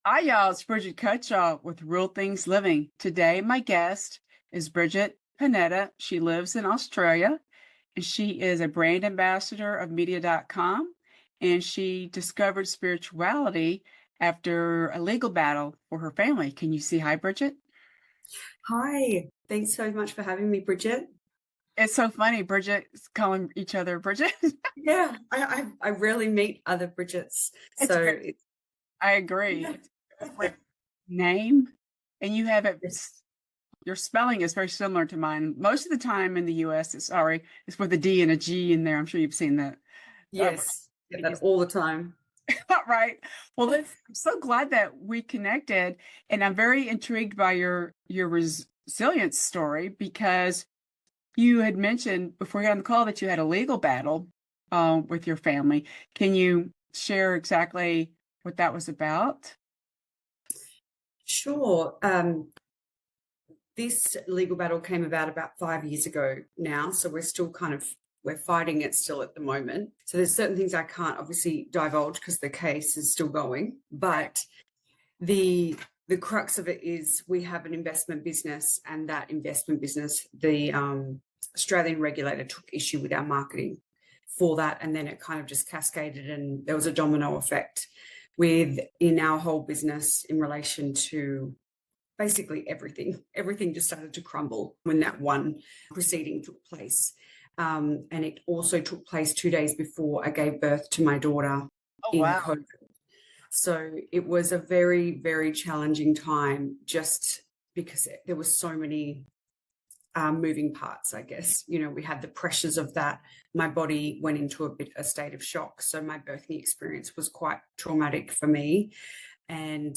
Hi, y'all. It's Bridget Cutchaw with Real Things Living. Today, my guest is Brigette Panetta. She lives in Australia and she is a brand ambassador of media.com. And she discovered spirituality after a legal battle for her family. Can you say hi, Bridget? Hi, thanks so much for having me, Bridget. It's so funny. Bridget's calling each other Bridget. Yeah, I rarely meet other Bridgets, It's so very, it's I agree. yeah. It's a different name, and you have it. Yes, Your spelling is very similar to mine. Most of the time in the US, it's with a D and a G in there. I'm sure you've seen that. Uh, yes, get that all the time. right. Well, I'm so glad that we connected, and I'm very intrigued by your resilience story because you had mentioned before we got on the call that you had a legal battle with your family. Can you share exactly what that was about? Sure. This legal battle came about 5 years ago now, so we're fighting it still at the moment. So there's certain things I can't obviously divulge because the case is still going, but the the crux of it is we have an investment business, and that investment business, the Australian regulator took issue with our marketing for that, and then it kind of just cascaded, and there was a domino effect within our whole business in relation to basically everything. Everything just started to crumble when that one proceeding took place. And it also took place 2 days before I gave birth to my daughter Oh, in wow. COVID. So it was a very, very challenging time just because there were so many moving parts, I guess. You know, we had the pressures of that. My body went into a state of shock. So my birthing experience was quite traumatic for me. And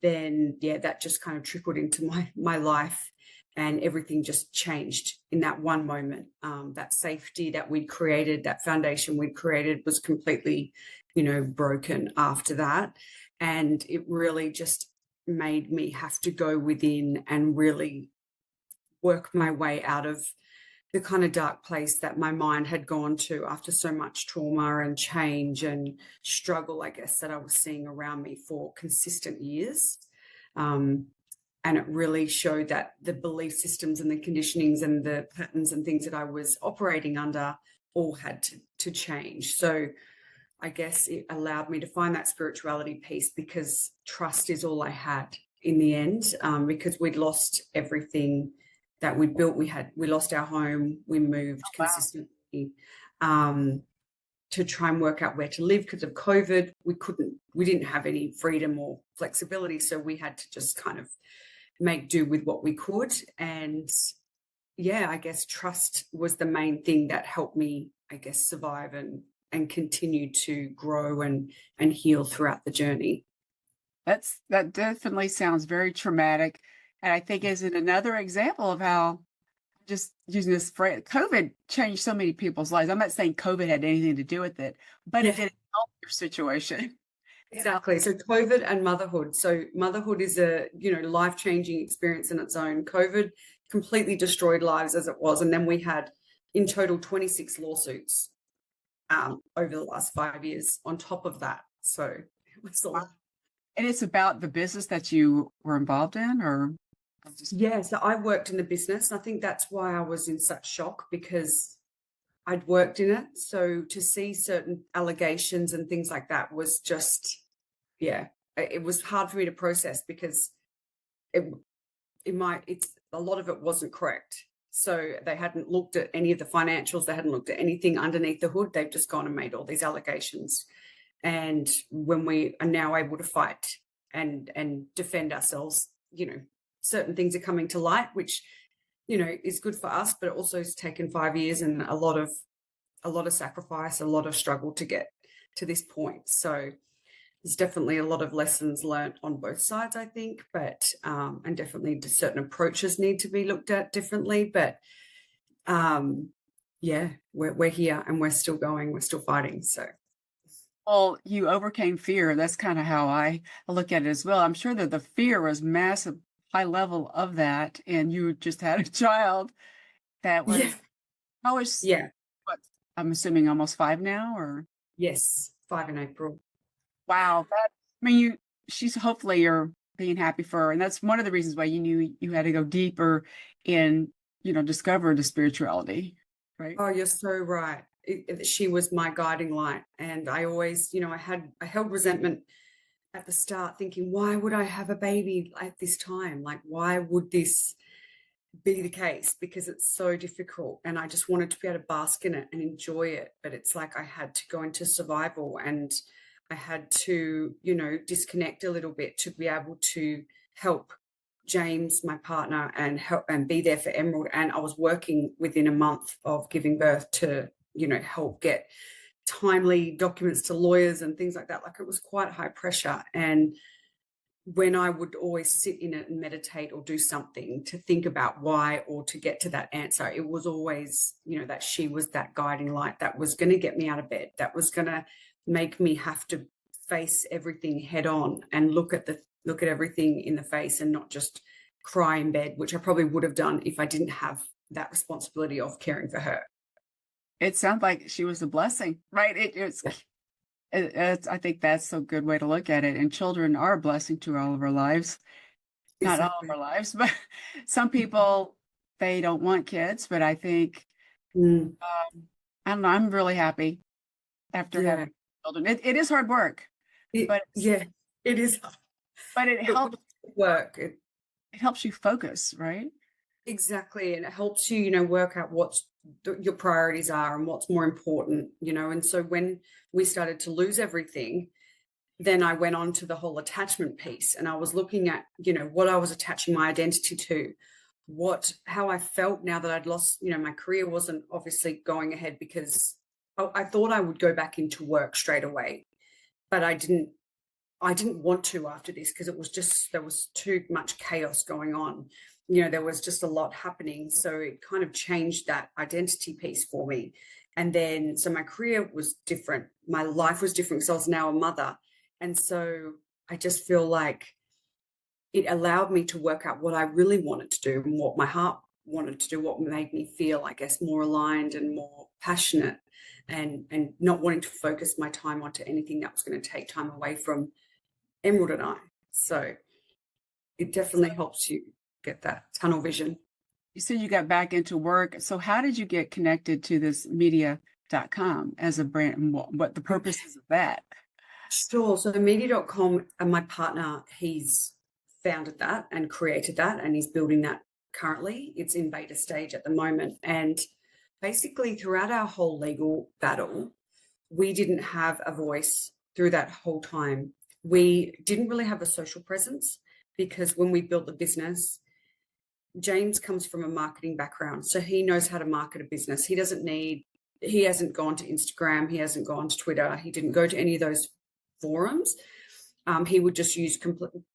then, yeah, that just kind of trickled into my life, and everything just changed in that one moment. That safety that we'd created, that foundation we'd created, was completely, broken after that. And it really just made me have to go within and really work my way out of the kind of dark place that my mind had gone to after so much trauma and change and struggle, I guess, that I was seeing around me for consistent years. Um, and it really showed that the belief systems and the conditionings and the patterns and things that I was operating under all had to change. So I guess it allowed me to find that spirituality piece, because trust is all I had in the end, because we'd lost everything that we'd built. We lost our home. We moved Wow. consistently um, to try and work out where to live because of COVID. We didn't have any freedom or flexibility, so we had to just kind of make do with what we could. And yeah, I guess trust was the main thing that helped me, I guess, survive and continue to grow and heal throughout the journey. That definitely sounds very traumatic, and I think is it another example of how just using this phrase, COVID changed so many people's lives. I'm not saying COVID had anything to do with it, but it Yeah, did help your situation. Yeah. exactly. So COVID and motherhood. So motherhood is a, life-changing experience in its own. COVID completely destroyed lives as it was. And then we had in total 26 lawsuits over the last 5 years on top of that. So it was a Wow. lot. And it's about the business that you were involved in, or just Yeah, so I worked in the business. I think that's why I was in such shock, because I'd worked in it. So to see certain allegations and things like that was just, yeah, it was hard for me to process, because it it's a lot of it wasn't correct. So they hadn't looked at any of the financials. They hadn't looked at anything underneath the hood. They've just gone and made all these allegations. And when we are now able to fight and defend ourselves, certain things are coming to light, which is good for us, but also it's taken 5 years and a lot of sacrifice, a lot of struggle to get to this point. So there's definitely a lot of lessons learnt on both sides, I think, but and definitely certain approaches need to be looked at differently. But um, yeah, we're here and we're still going, we're still fighting. So well, you overcame fear. That's kind of how I look at it as well. I'm sure that the fear was massive, high level of that, and you just had a child that yeah, was how is yeah, what I'm assuming almost 5 now, or yes, 5 in April. wow, that I mean you. she's hopefully you're being happy for her. And that's one of the reasons why you knew you had to go deeper in, discover the spirituality, right? Oh, you're so right. She was my guiding light. And I always, I held resentment at the start thinking, why would I have a baby at this time? Like, why would this be the case? Because it's so difficult. And I just wanted to be able to bask in it and enjoy it. But it's like I had to go into survival, and I had to, disconnect a little bit to be able to help James, my partner, and help and be there for Emerald. And I was working within a month of giving birth to, help get timely documents to lawyers and things like that. Like, it was quite high pressure. And when I would always sit in it and meditate or do something to think about why or to get to that answer, it was always, that she was that guiding light that was going to get me out of bed, that was going to make me have to face everything head on and look at everything in the face and not just cry in bed, which I probably would have done if I didn't have that responsibility of caring for her. It sounds like she was a blessing, right? I think that's a good way to look at it. And children are a blessing to all of our lives. Not all of Exactly. our lives, but some people, they don't want kids. But I think, Mm. I don't know, I'm really happy after Yeah. having children. It is hard work, but Yeah, it is. but it But helps with work, it helps you focus, right? exactly. And it helps you, work out your priorities are and what's more important, And so when we started to lose everything, then I went on to the whole attachment piece, and I was looking at, what I was attaching my identity to, how I felt now that I'd lost, my career wasn't obviously going ahead because I thought I would go back into work straight away, but I didn't want to after this because there was too much chaos going on. There was just a lot happening. So it kind of changed that identity piece for me. And then, so my career was different. My life was different because I was now a mother. And so I just feel like it allowed me to work out what I really wanted to do and what my heart wanted to do, what made me feel, I guess, more aligned and more passionate, and not wanting to focus my time onto anything that was going to take time away from Emerald and I. So it So definitely helps you get that tunnel vision. you said you got back into work. So how did you get connected to this media.com as a brand? And what the purposes of that? Sure. So media.com, and my partner, he's founded that and created that, and he's building that currently. It's in beta stage at the moment. And basically, throughout our whole legal battle, we didn't have a voice through that whole time. We didn't really have a social presence because when we built the business, James comes from a marketing background, so he knows how to market a business. He hasn't gone to Instagram, he hasn't gone to Twitter, he didn't go to any of those forums. He would just use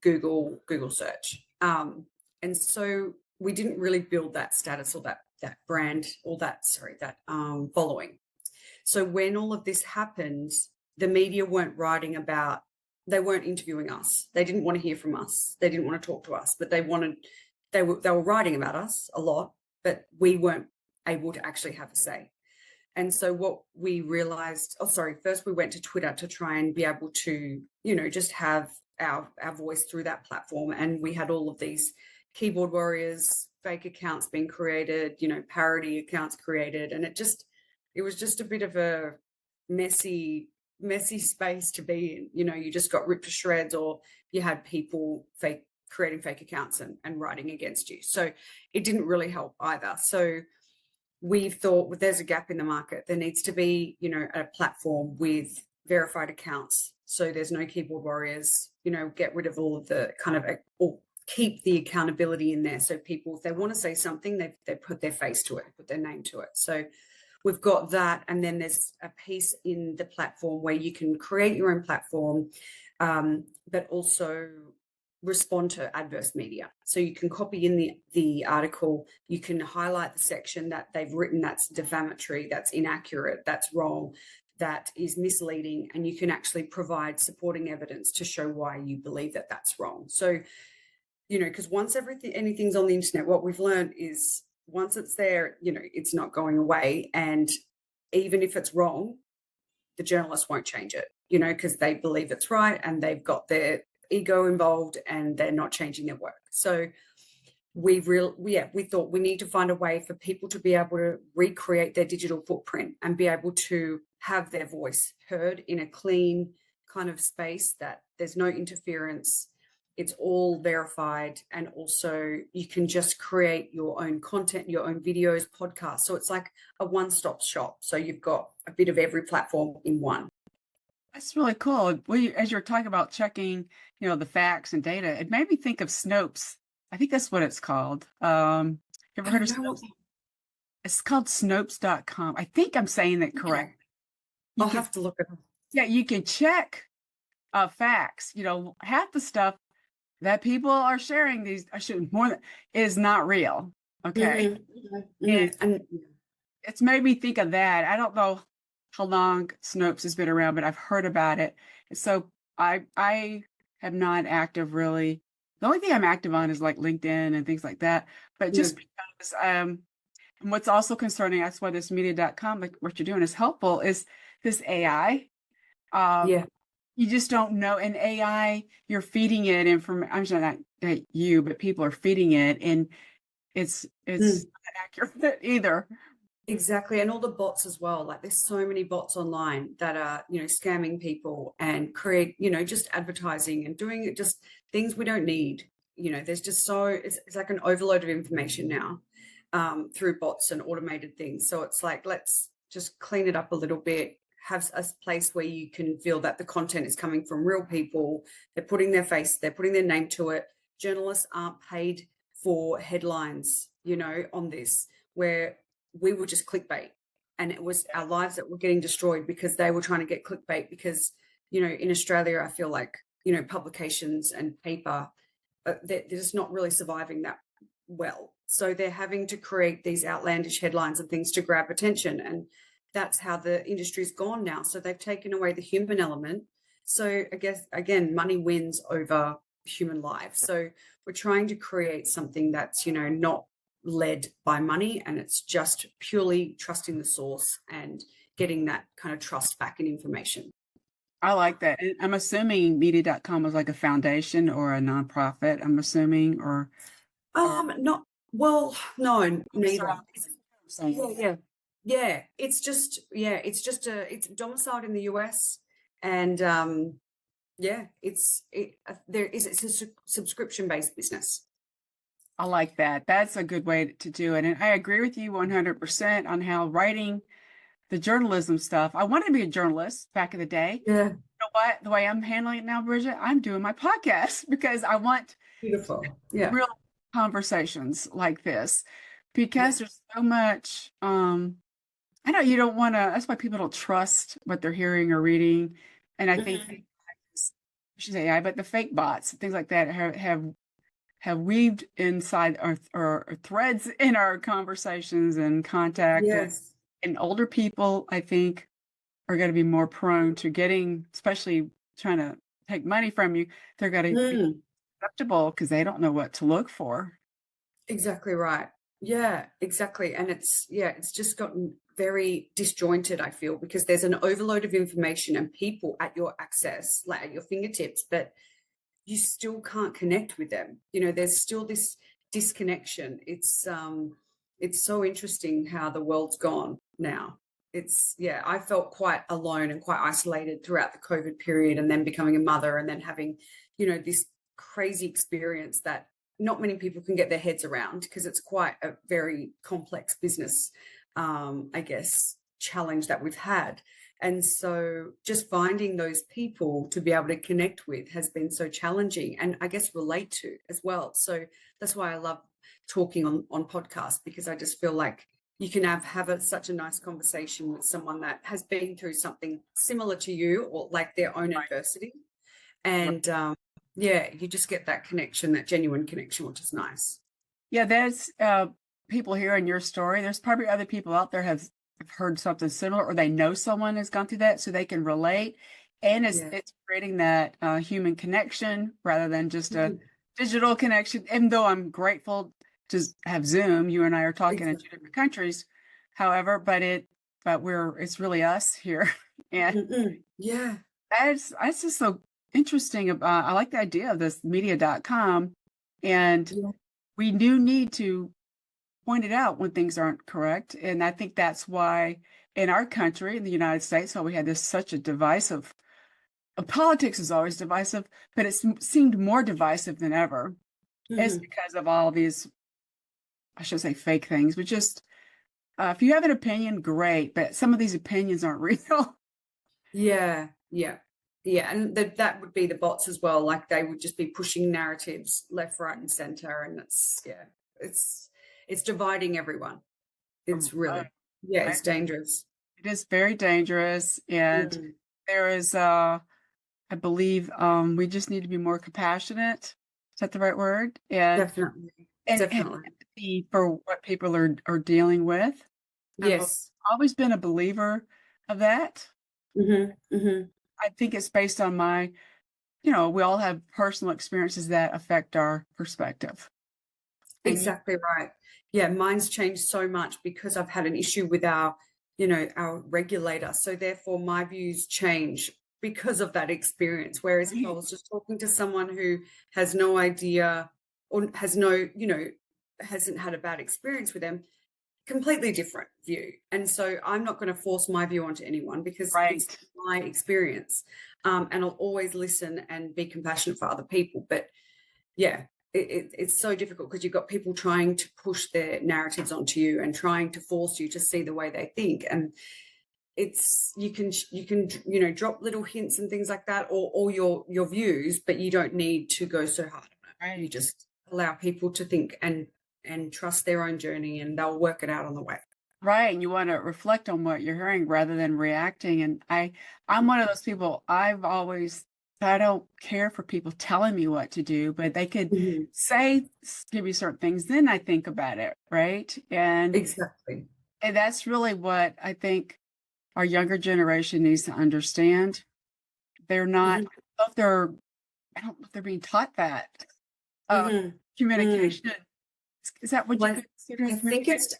Google search, and so we didn't really build that status or that brand or that following. So when all of this happened, the media weren't writing about. They weren't interviewing us. They didn't want to hear from us. They didn't want to talk to us, but they were writing about us a lot, but we weren't able to actually have a say. And so what we realized, first we went to Twitter to try and be able to, just have our voice through that platform. And we had all of these keyboard warriors, fake accounts being created, parody accounts created. And it was just a bit of a messy space to be in. You just got ripped to shreds, or you had people creating fake accounts and writing against you. So it didn't really help either. So we thought, well, there's a gap in the market. There needs to be, a platform with verified accounts. So there's no keyboard warriors, get rid of all of the kind of, or keep the accountability in there. So people, if they want to say something, they put their face to it, put their name to it. So we've got that. And then there's a piece in the platform where you can create your own platform, but also respond to adverse media. So you can copy in the article, you can highlight the section that they've written that's defamatory, that's inaccurate, that's wrong, that is misleading, and you can actually provide supporting evidence to show why you believe that that's wrong. So, because once anything's on the internet, what we've learned is once it's there, it's not going away. And even if it's wrong, the journalists won't change it, because they believe it's right and they've got ego involved and they're not changing their work. So we thought we need to find a way for people to be able to recreate their digital footprint and be able to have their voice heard in a clean kind of space that there's no interference. It's all verified. And also you can just create your own content, your own videos, podcasts. So it's like a one-stop shop. So you've got a bit of every platform in one. That's really cool. As you're talking about checking, the facts and data, it made me think of Snopes. I think that's what it's called. You ever I heard don't of know what. Snopes? It's called Snopes.com. I think I'm saying it Okay. correct. You I'll can, have to look at it. yeah, you can check facts. Half the stuff that people are sharing is not real. Okay. And And it's made me think of that. I don't know how long Snopes has been around, but I've heard about it. So I am not active really. The only thing I'm active on is like LinkedIn and things like that. But just because and what's also concerning, that's why this media.com, like what you're doing is helpful, is this AI. yeah. You just don't know. And AI, you're feeding it information. I'm sure not you, but people are feeding it, and it's Mm. not accurate either. Exactly. And all the bots as well. Like there's so many bots online that are, scamming people and create, just advertising and doing it, just things we don't need. There's just it's like an overload of information now through bots and automated things. So it's like, let's just clean it up a little bit, have a place where you can feel that the content is coming from real people. They're putting their face, they're putting their name to it. Journalists aren't paid for headlines, on this, where we were just clickbait, and it was our lives that were getting destroyed because they were trying to get clickbait. Because in Australia, I feel like publications and paper, they're just not really surviving that well, so they're having to create these outlandish headlines and things to grab attention, and that's how the industry's gone now. So they've taken away the human element. So I guess again, money wins over human life. So we're trying to create something that's not led by money, and it's just purely trusting the source and getting that kind of trust back in information. I like that. And I'm assuming media.com was like a foundation or a nonprofit, I'm assuming, or Not well, no, sorry, neither. I'm saying. Yeah. It's domiciled in the US, and it's a subscription based business. I like that. That's a good way to do it. And I agree with you 100% on how writing the journalism stuff. I wanted to be a journalist back in the day. Yeah, You know what? The way I'm handling it now, Bridget, I'm doing my podcast because I want beautiful. Yeah, real conversations like this yeah, because there's so much I know you don't want to, that's why people don't trust what they're hearing or reading. And I think Mhm. I should say AI, but the fake bots, things like that have weaved inside our threads in our conversations and contact. Yes. And older people, I think, are going to be more prone to getting, especially trying to take money from you. They're going to be Mm. susceptible because they don't know what to look for. Exactly right. Yeah, exactly. And it's just gotten very disjointed, I feel, because there's an overload of information and people at your access, like at your fingertips, but you still can't connect with them. There's still this disconnection. It's so interesting how the world's gone now. I felt quite alone and quite isolated throughout the COVID period, and then becoming a mother, and then having, this crazy experience that not many people can get their heads around, because it's quite a very complex business, I guess, challenge that we've had. And so just finding those people to be able to connect with has been so challenging, and I guess relate to as well. So that's why I love talking on podcasts, because I just feel like you can such a nice conversation with someone that has been through something similar to you, or like their own Right. adversity. And you just get that connection, that genuine connection, which is nice. Yeah, there's people hearing your story. There's probably other people out there have heard something similar, or they know someone has gone through that, so they can relate. And it's Yeah. it's creating that human connection rather than just a Mhm. digital connection. Even though I'm grateful to have Zoom, you and I are talking in two Exactly. different countries. However, it's really us here, and Mm-mm. Yeah. that's just so. interesting about, I like the idea of this media.com, and Yeah. we do need to point it out when things aren't correct. And I think that's why in our country, in the United States, why we had this such a divisive, politics is always divisive, but it seemed more divisive than ever. It's Mhm. because of all these, I should say fake things, but just if you have an opinion, great, but some of these opinions aren't real. Yeah, yeah, yeah, and that would be the bots as well. Like they would just be pushing narratives left, right, and center, and it's it's dividing everyone. It's Uh, really, yeah, I- it's dangerous. it is very dangerous, and Mm, there is, I believe, we just need to be more compassionate. Is that the right word? definitely, And definitely. empathy for what people are dealing with. I've Yes. always been a believer of that. Hmm. Hmm. I think it's based on my, we all have personal experiences that affect our perspective. And Exactly right. Yeah, mine's changed so much because I've had an issue with our, our regulator. So therefore my views change because of that experience. Whereas if I you, was just talking to someone who has no idea or has no, hasn't had a bad experience with them, completely different view. And so I'm not going to force my view onto anyone because it's right, my experience. And I'll always listen and be compassionate for other people. But yeah, it's so difficult because you've got people trying to push their narratives onto you and trying to force you to see the way they think, and it's you can drop little hints and things like that, or your views, but you don't need to go so hard on it. You right. just allow people to think and trust their own journey, and they'll work it out on the way. Right, and you wanna reflect on what you're hearing rather than reacting, and I'm one of those people, I don't care for people telling me what to do, but they could Mhm. say give me certain things, then I think about it, right? Exactly. And that's really what I think our younger generation needs to understand. They're not, Hmm. I don't know if they're being taught that. Uh, Hmm. Mm. communication, is that what you Well, consider I think communication?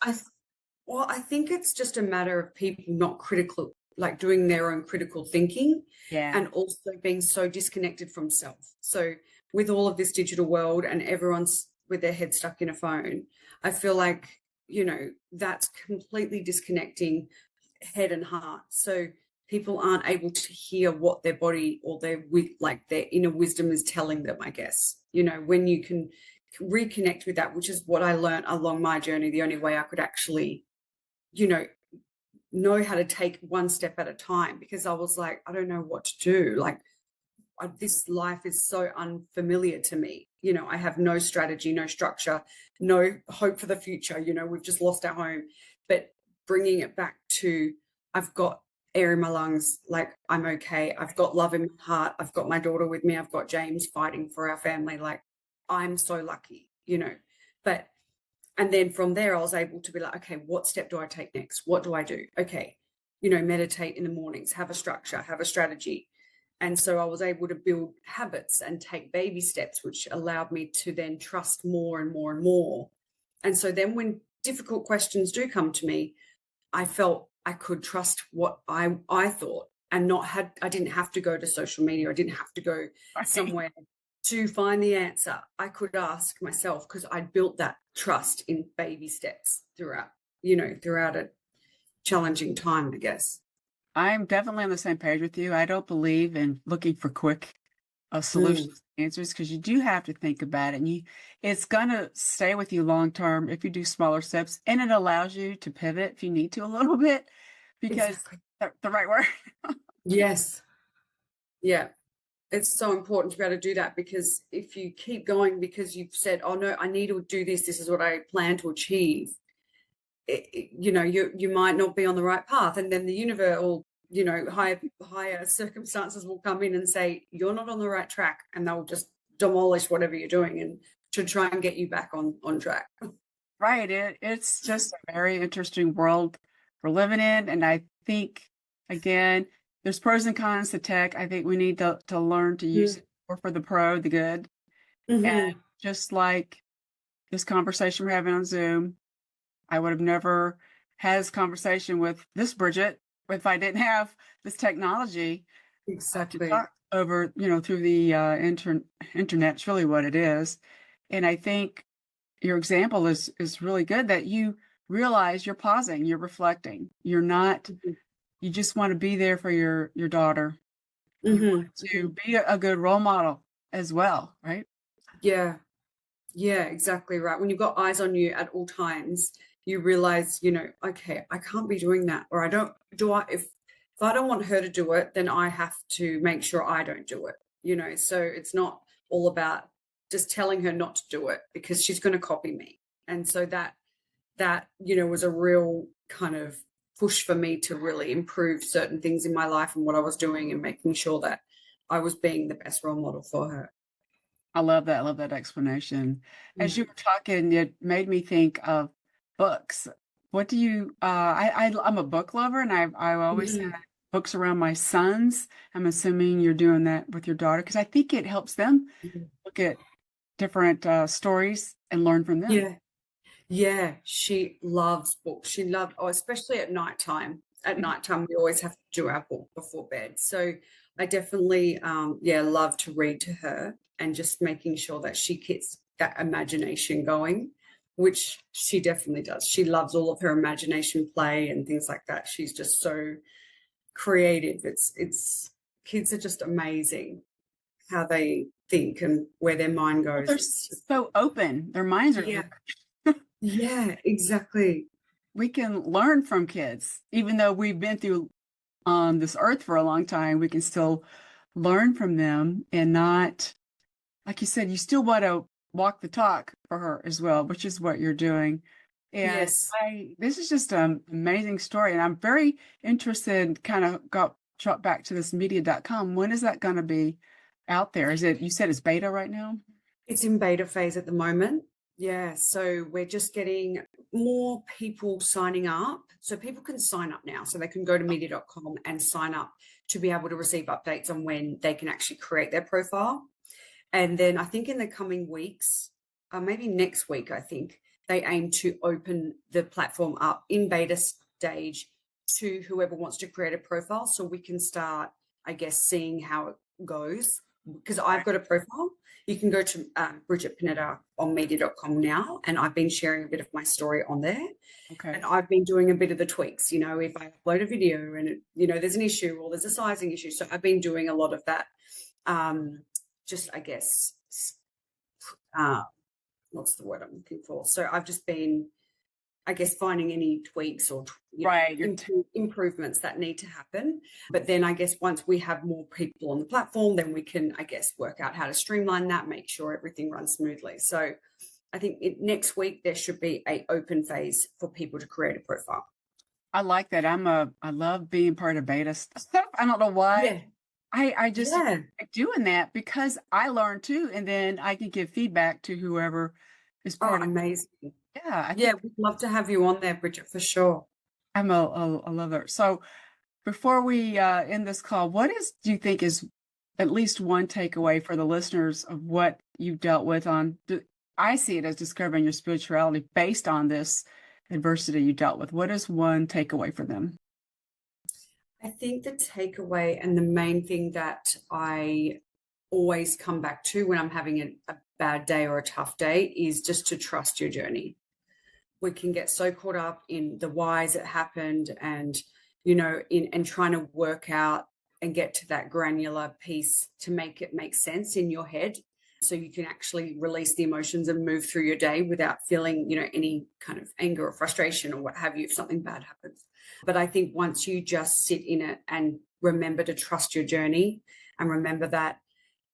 I think it's just a matter of people not critical, like doing their own critical thinking Yeah, and also being so disconnected from self. So, with all of this digital world and everyone's with their head stuck in a phone, I feel like, that's completely disconnecting head and heart. So, people aren't able to hear what their body or like their inner wisdom is telling them, I guess. When you can reconnect with that, which is what I learned along my journey, the only way I could actually you know how to take one step at a time, because I was like, I don't know what to do. Like, this life is so unfamiliar to me. I have no strategy, no structure, no hope for the future. We've just lost our home. But bringing it back to, I've got air in my lungs, like I'm okay. I've got love in my heart. I've got my daughter with me. I've got James fighting for our family. Like, I'm so lucky. But and then from there, I was able to be like, okay, what step do I take next? What do I do? Okay, meditate in the mornings, have a structure, have a strategy. And so I was able to build habits and take baby steps, which allowed me to then trust more and more and more. And so then when difficult questions do come to me, I felt I could trust what I thought, and I didn't have to go to social media. I didn't have to go right. somewhere to find the answer. I could ask myself because I'd built that trust in baby steps throughout a challenging time, I guess. I'm definitely on the same page with you. I don't believe in looking for quick Mm, solutions, answers, because you do have to think about it, and it's gonna stay with you long term if you do smaller steps, and it allows you to pivot if you need to a little bit, because exactly. the right word. Yes. Yeah. It's so important to be able to do that, because if you keep going because you've said, oh no, I need to do this, this is what I plan to achieve, you might not be on the right path, and then the universe will, higher circumstances will come in and say you're not on the right track, and they'll just demolish whatever you're doing and to try and get you back on track. Right, it's just a very interesting world we're living in, and I think, again, there's pros and cons to tech. I think we need to learn to use it more for the pro, the good, and Mm-hmm. just like this conversation we're having on Zoom, I would have never had this conversation with this Bridget if I didn't have this technology to Exactly. talk. over, through the internet's really what it is. And I think your example is really good that you realize you're pausing, you're reflecting. You're not, Mhm. you just want to be there for your daughter. You Mhm. want to Mhm. be a good role model as well, right? Yeah. Yeah, exactly right. When you've got eyes on you at all times, you realize, okay, I can't be doing that. Or I don't do I if I don't want her to do it, then I have to make sure I don't do it. So it's not all about just telling her not to do it because she's going to copy me. And so that was a real kind of push for me to really improve certain things in my life and what I was doing and making sure that I was being the best role model for her. I love that. I love that explanation. As you Mm. were talking, it made me think of books. What do you, I'm a book lover and I always had Mhm. books around my sons. I'm assuming you're doing that with your daughter because I think it helps them Mhm. look at different stories and learn from them. Yeah. Yeah, she loves books. She loved, oh, especially at nighttime. At Mhm. nighttime, we always have to do our book before bed. So I definitely, yeah, love to read to her and just making sure that she gets that imagination going, which she definitely does. She loves all of her imagination play and things like that. She's just so creative. It's kids are just amazing how they think and where their mind Well, goes. they're It's just, so open. Their minds are yeah, open. yeah, exactly. We can learn from kids, even though we've been through on this earth for a long time, we can still learn from them and not, like you said, you still want to walk the talk for her as well, which is what you're doing. And Yes. this is just an amazing story. And I'm very interested, kind of got dropped back to this media.com. When is that going to be out there? Is it, you said it's beta right now? It's in beta phase at the moment. Yeah, so we're just getting more people signing up. So people can sign up now. So they can go to media.com and sign up to be able to receive updates on when they can actually create their profile. And then I think in the coming weeks, maybe next week, I think they aim to open the platform up in beta stage to whoever wants to create a profile so we can start, I guess, seeing how it goes. Because I've got a profile. You can go to Brigette Panetta on media.com now, and I've been sharing a bit of my story on there. Okay. And I've been doing a bit of the tweaks, if I upload a video and, there's an issue or there's a sizing issue. So I've been doing a lot of that, just, I guess, uh, what's the word I'm looking for? So I've just been, I guess, finding any tweaks or Right. improvements that need to happen. But then I guess once we have more people on the platform, then we can, I guess, work out how to streamline that, make sure everything runs smoothly. So I think next week there should be a open phase for people to create a profile. I like that. I love being part of beta stuff. I don't know why. Yeah, I just yeah. like doing that because I learn too, and then I can give feedback to whoever is Oh, part of. amazing. Yeah, I Yeah, think we'd love to have you on there, Bridget, for sure. I'm a lover. So before we end this call, do you think is at least one takeaway for the listeners of what you've dealt with I see it as discovering your spirituality based on this adversity you dealt with. What is one takeaway for them? I think the takeaway and the main thing that I always come back to when I'm having a bad day or a tough day is just to trust your journey. We can get so caught up in the whys it happened and, in and trying to work out and get to that granular piece to make it make sense in your head so you can actually release the emotions and move through your day without feeling, any kind of anger or frustration or what have you if something bad happens. But I think once you just sit in it and remember to trust your journey and remember that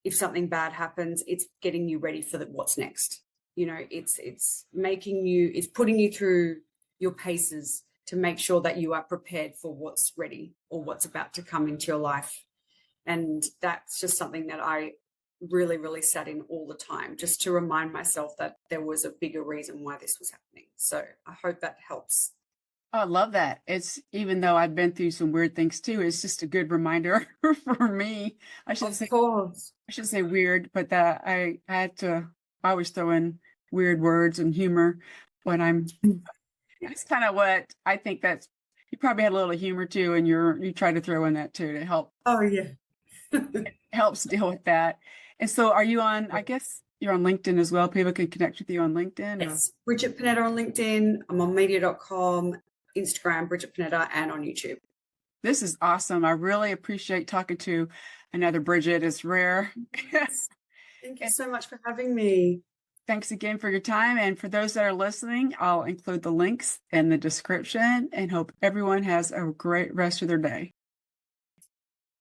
if something bad happens, it's getting you ready for what's next. It's making you, it's putting you through your paces to make sure that you are prepared for what's ready or what's about to come into your life. And that's just something that I really, really sat in all the time, just to remind myself that there was a bigger reason why this was happening. So I hope that helps. I love that. It's even though I've been through some weird things too, it's just a good reminder for me. I should Of say course. I should say weird, but that I had to I always throw in weird words and humor when I'm that's kind of what I think that's you probably had a little humor too, and you try to throw in that too to help. Oh, yeah. helps deal with that. And so are you on, I guess you're on LinkedIn as well. People can connect with you on LinkedIn or Yes, Brigette Panetta on LinkedIn. I'm on media.com, Instagram, Brigette Panetta, and on YouTube. this is awesome. I really appreciate talking to another Bridget. It's rare. Thank you And so much for having me. thanks again for your time. And for those that are listening, I'll include the links in the description and hope everyone has a great rest of their day.